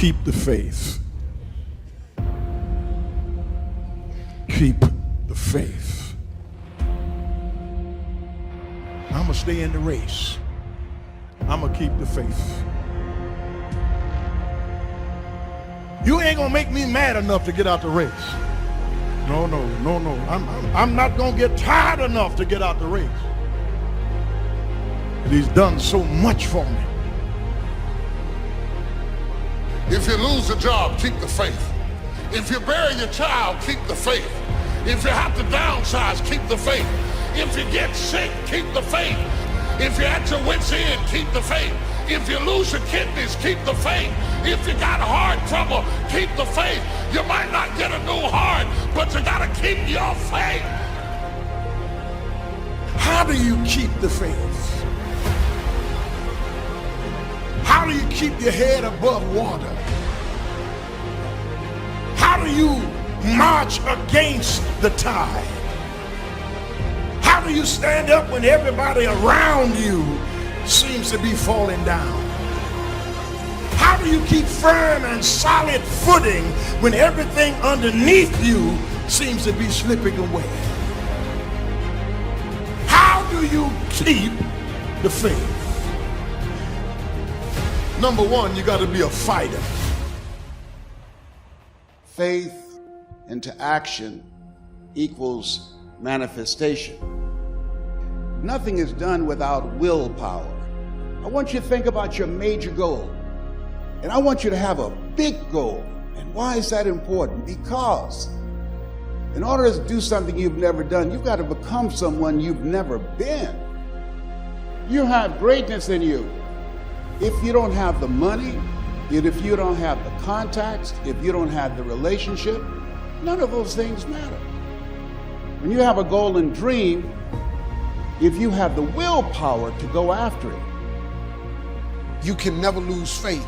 keep the faith. Keep the faith. I'm going to stay in the race. I'm going to keep the faith. You ain't going to make me mad enough to get out the race. No. I'm not going to get tired enough to get out the race. And he's done so much for me. If you lose a job, keep the faith. If you bury your child, keep the faith. If you have to downsize, keep the faith. If you get sick, keep the faith. If you're at your wit's end, keep the faith. If you lose your kidneys, keep the faith. If you got heart trouble, keep the faith. You might not get a new heart, but you got to keep your faith. How do you keep the faith? How do you keep your head above water? How do you march against the tide? How do you stand up when everybody around you seems to be falling down? How do you keep firm and solid footing when everything underneath you seems to be slipping away? How do you keep the faith? Number one, you got to be a fighter. Faith into action equals manifestation. Nothing is done without willpower. I want you to think about your major goal. And I want you to have a big goal. And why is that important? Because in order to do something you've never done, you've got to become someone you've never been. You have greatness in you. If you don't have the money, and if you don't have the contacts, if you don't have the relationship, none of those things matter. When you have a goal and dream, if you have the willpower to go after it, you can never lose faith.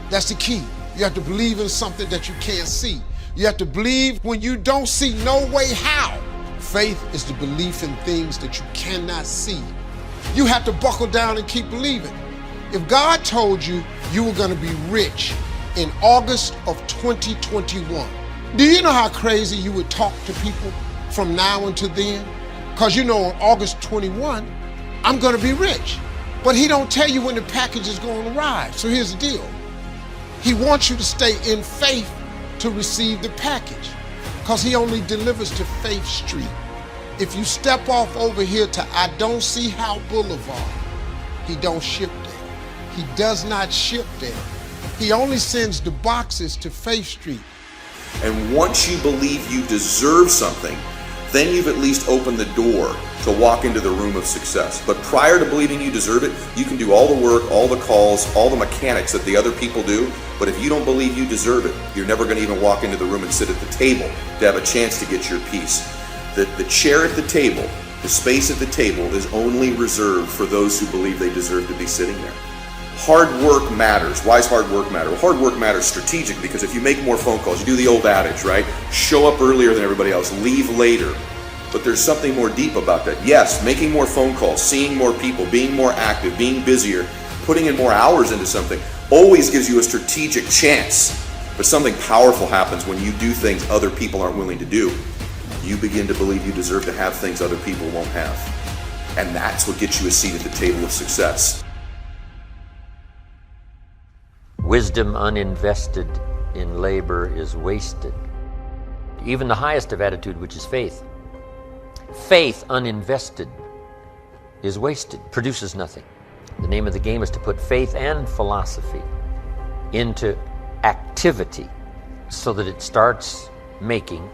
That's the key. You have to believe in something that you can't see. You have to believe when you don't see no way how. Faith is the belief in things that you cannot see. You have to buckle down and keep believing. If God told you you were going to be rich in August of 2021, do you know how crazy you would talk to people from now until then? Because you know on August 21, I'm going to be rich. But he don't tell you when the package is going to arrive. So here's the deal. He wants you to stay in faith to receive the package, because he only delivers to Faith Street. If you step off over here to I Don't See How Boulevard, he don't ship there. He does not ship there. He only sends the boxes to Faith Street. And once you believe you deserve something, then you've at least opened the door to walk into the room of success. But prior to believing you deserve it, you can do all the work, all the calls, all the mechanics that the other people do. But if you don't believe you deserve it, you're never going to even walk into the room and sit at the table to have a chance to get your piece. The chair at the table, the space at the table is only reserved for those who believe they deserve to be sitting there. Hard work matters. Why does hard work matter? Well, hard work matters strategic because if you make more phone calls, you do the old adage, right? Show up earlier than everybody else, leave later. But there's something more deep about that. Yes, making more phone calls, seeing more people, being more active, being busier, putting in more hours into something always gives you a strategic chance. But something powerful happens when you do things other people aren't willing to do. You begin to believe you deserve to have things other people won't have. And that's what gets you a seat at the table of success. Wisdom uninvested in labor is wasted. Even the highest of attitude, which is faith. Faith uninvested is wasted, produces nothing. The name of the game is to put faith and philosophy into activity so that it starts making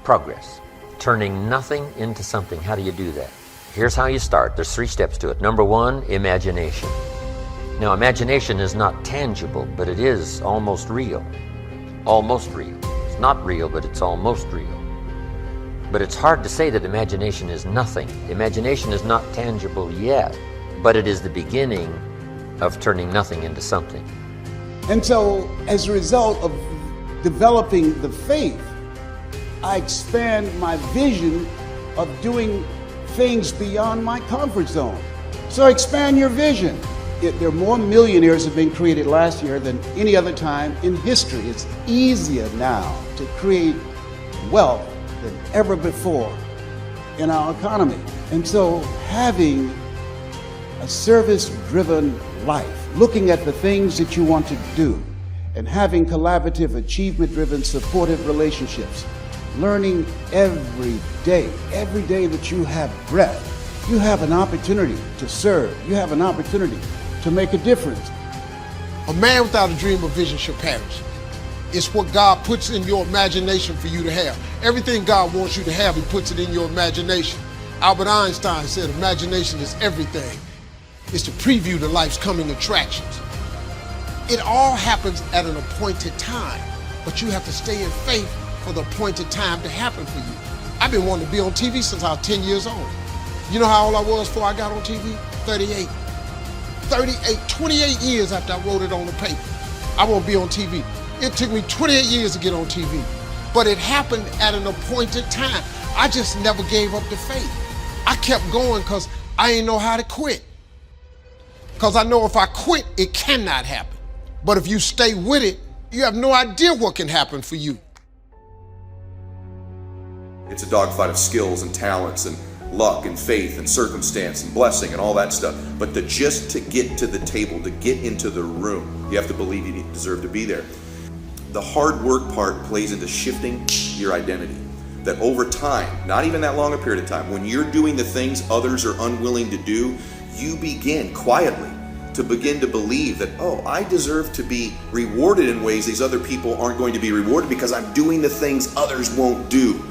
progress, turning nothing into something. How do you do that? Here's how you start. There's 3 steps to it. Number 1, imagination. Now, imagination is not tangible, but it is almost real. Almost real. It's not real, but it's almost real. But it's hard to say that imagination is nothing. Imagination is not tangible yet, but it is the beginning of turning nothing into something. And so, as a result of developing the faith, I expand my vision of doing things beyond my comfort zone. So expand your vision. There are more millionaires have been created last year than any other time in history. It's easier now to create wealth than ever before in our economy. And so having a service-driven life, looking at the things that you want to do, and having collaborative, achievement-driven, supportive relationships, learning every day that you have breath, you have an opportunity to serve. You have an opportunity to make a difference. A man without a dream or vision shall perish. It's what God puts in your imagination for you to have. Everything God wants you to have, He puts it in your imagination. Albert Einstein said imagination is everything. It's to preview to life's coming attractions. It all happens at an appointed time, but you have to stay in faith for the appointed time to happen for you. I've been wanting to be on TV since I was 10 years old. You know how old I was before I got on TV? 38. 28 years after I wrote it on the paper. I won't be on TV. It took me 28 years to get on TV, but it happened at an appointed time. I just never gave up the faith. I kept going because I didn't know how to quit. Because I know if I quit, it cannot happen. But if you stay with it, you have no idea what can happen for you. It's a dogfight of skills and talents and luck and faith and circumstance and blessing and all that stuff. But just to get to the table, to get into the room, you have to believe you deserve to be there. The hard work part plays into shifting your identity. That over time, not even that long a period of time, when you're doing the things others are unwilling to do, you begin quietly to begin to believe that, oh, I deserve to be rewarded in ways these other people aren't going to be rewarded because I'm doing the things others won't do.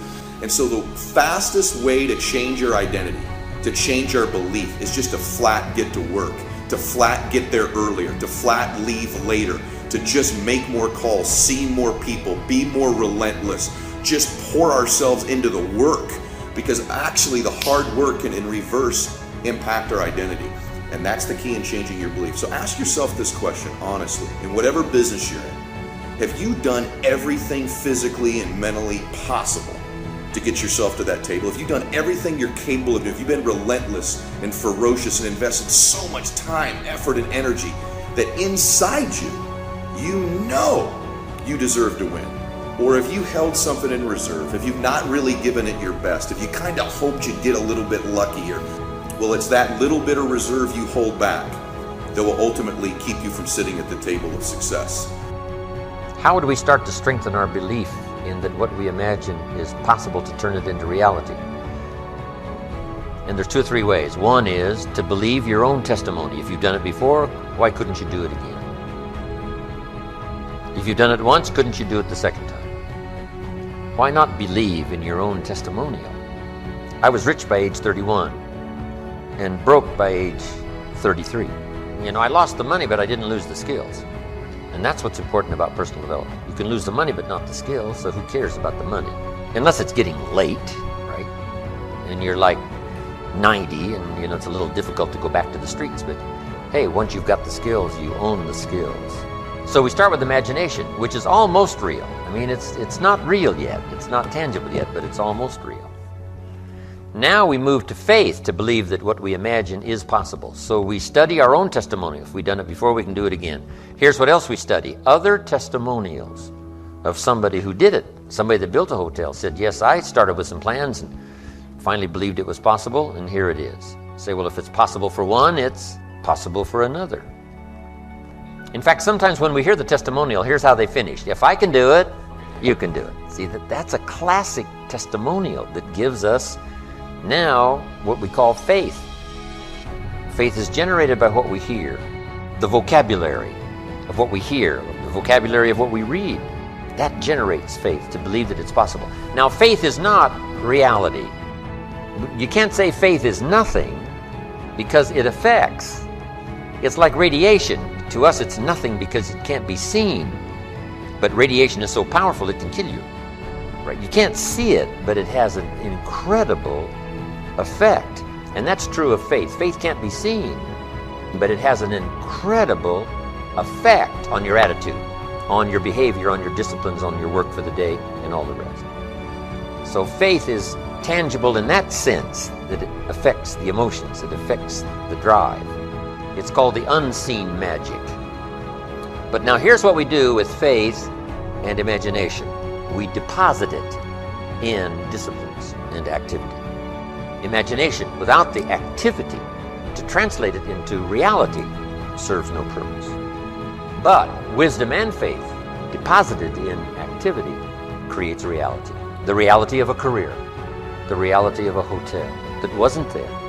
And so the fastest way to change your identity, to change our belief, is just to flat get to work, to flat get there earlier, to flat leave later, to just make more calls, see more people, be more relentless, just pour ourselves into the work, because actually the hard work can in reverse impact our identity. And that's the key in changing your belief. So ask yourself this question honestly, in whatever business you're in, have you done everything physically and mentally possible to get yourself to that table? Have you done everything you're capable of doing? Have you been relentless and ferocious and invested so much time, effort, and energy that inside you, you know you deserve to win? Or have you held something in reserve? Have you not really given it your best? Have you kind of hoped you'd get a little bit luckier? Well, it's that little bit of reserve you hold back that will ultimately keep you from sitting at the table of success. How do we start to strengthen our belief in that what we imagine is possible to turn it into reality? And there's 2 or 3 ways. One is to believe your own testimony. If you've done it before, why couldn't you do it again? If you've done it once, couldn't you do it the second time? Why not believe in your own testimonial? I was rich by age 31 and broke by age 33. You know, I lost the money, but I didn't lose the skills. And that's what's important about personal development. You can lose the money, but not the skills, so who cares about the money? Unless it's getting late, right? And you're like 90, and you know, it's a little difficult to go back to the streets, but hey, once you've got the skills, you own the skills. So we start with imagination, which is almost real. I mean, it's not real yet, it's not tangible yet, but it's almost real. Now we move to faith, to believe that what we imagine is possible. So we study our own testimonial. If we've done it before, we can do it again. Here's what else we study: other testimonials of somebody who did it. Somebody that built a hotel said, yes, I started with some plans and finally believed it was possible, and here it is. Say, well, if it's possible for one, it's possible for another. In fact, sometimes when we hear the testimonial, here's how they finish: if I can do it, you can do it. See, that's a classic testimonial that gives us now what we call faith. Faith is generated by what we hear, the vocabulary of what we hear, the vocabulary of what we read. That generates faith, to believe that it's possible. Now, faith is not reality. You can't say faith is nothing, because it affects. It's like radiation. To us, it's nothing because it can't be seen. But radiation is so powerful it can kill you. Right? You can't see it, but it has an incredible effect. And that's true of faith. Faith can't be seen, but it has an incredible effect on your attitude, on your behavior, on your disciplines, on your work for the day, and all the rest. So faith is tangible in that sense, that it affects the emotions, it affects the drive. It's called the unseen magic. But now here's what we do with faith and imagination. We deposit it in disciplines and activity. Imagination without the activity to translate it into reality serves no purpose. But wisdom and faith deposited in activity creates reality. The reality of a career, the reality of a hotel that wasn't there